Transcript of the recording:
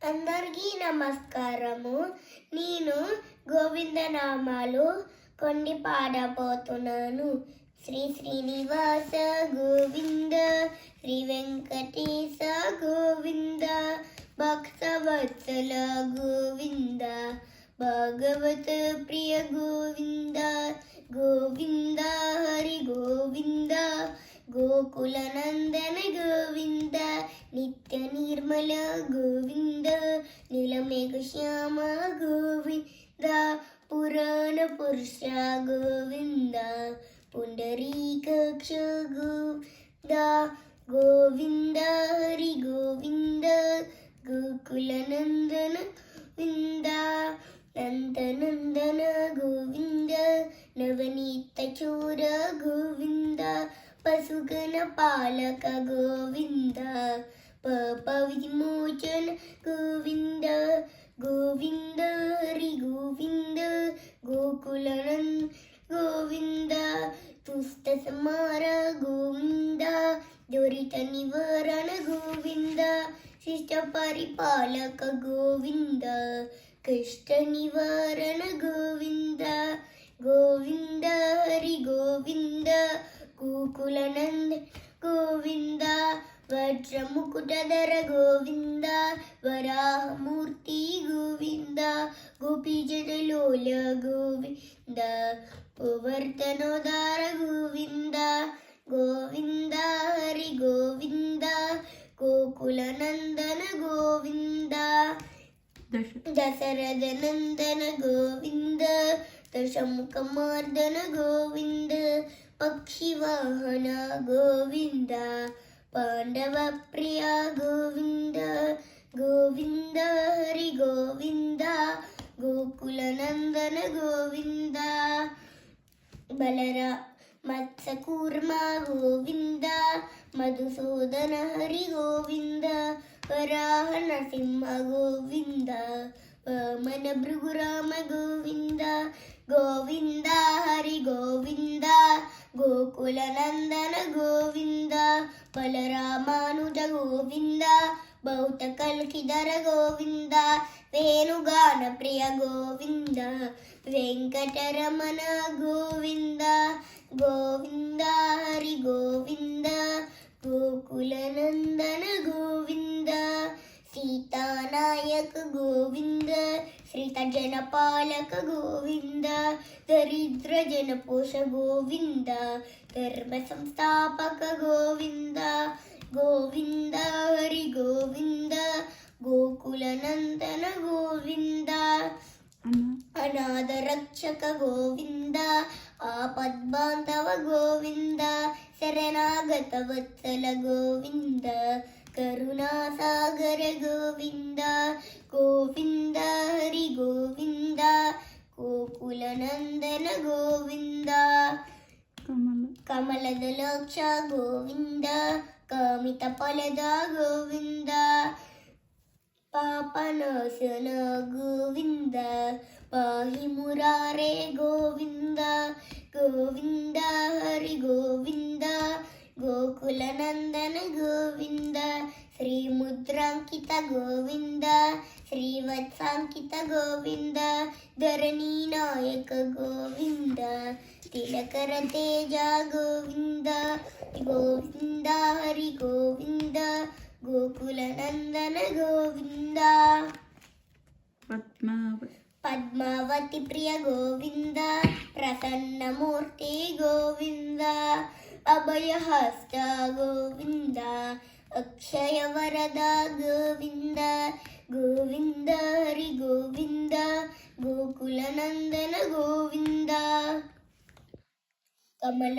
అందరికీ నమస్కారము. నేను గోవిందనామాలు కొన్ని పాడబోతున్నాను. శ్రీ శ్రీనివాస గోవింద, శ్రీ వెంకటేశ గోవింద, భక్తవత్సల గోవింద, భాగవత ప్రియ గోవింద, గోవింద హరి గోవింద, గోకుల నందన గోవింద, నిత్య నిర్మల గోవింద, నీలమేఘ శ్యామ గోవింద, పురాణ పురుష గోవింద, పుండరీకాక్ష గోవింద, గోవింద హరి గోవింద, గోకుల నందన గోవింద, నందనందన గోవింద, నవనీత చోర గోవింద, పశుగణ పాలక గోవింద, పాప విమోచన గోవింద, గోవింద హరి గోవింద, గోకుల గోవింద, దుష్ట సంహార గోవింద, దురిత నివారణ గోవింద, శిష్ట పరిపాలక గోవింద, కష్ట నివారణ గోవింద, గోవింద హరి గోవింద, గోకుల నంద గోవింద, వజ్రముకుటధర గోవింద, వరాహమూర్తి గోవింద, గోపీజనలోల గోవింద, గోవర్ధనోదార గోవింద, గోవింద హరి గోవింద, గోకుల నందన గోవింద, దశరథ నందన గోవింద, దశముఖమార్దన గోవింద, పక్షివాహన గోవింద, పాండవ ప్రియ గోవింద, గోవింద హరి గోవింద, గోకుల నందన గోవింద, బలరా మత్స్యకూర్మ గోవింద, మధుసూదన హరి గోవింద, వరాహ నరసింహ గోవింద, వామన భృగురామ గోవింద, గోవింద హరి గోవింద, గోకుల నందన గోవింద, బలరామానుజ గోవింద, బౌత కల్కిధర గోవింద, వేణుగాన ప్రియ గోవింద, వెంకటరమణ గోవింద, గోవింద హరి గోవింద, గోకుల నందన గోవింద, సీతానాయక గోవింద, శ్రీత జనపాలక గోవింద, దరిద్ర జనపోష గోవింద, ధర్మ సంస్థాపక గోవింద, గోవింద హరి గోవింద, గోకుల నందన గోవింద, అనాథ రక్షక గోవింద, ఆపద్బాంధవ గోవింద, శరణాగత వత్సల గోవింద, కరుణాసాగర గోవింద, గోవింద హరి గోవింద, గోకుల నందన గోవింద, కమలదలాక్ష గోవింద, కామిత ఫలద గోవింద, పాపనాశన గోవింద, పాహి మురారే గోవింద, గోవింద హరి గోవింద, గోకుల నందన గోవింద, శ్రీముద్రాంకిత గోవింద, శ్రీవత్సాంకిత గోవింద, ధరణీ నాయక గోవింద, తిలకర తేజ గోవింద, గోవింద హరి గోవింద, గోకుల నందన గోవింద, పద్మావతి ప్రియ గోవింద, ప్రసన్నమూర్తి గోవింద, అభయహస్త గోవింద, అక్షయ వరద గోవింద, గోవింద హరి గోవింద, గోకుల నందన గోవింద, కమల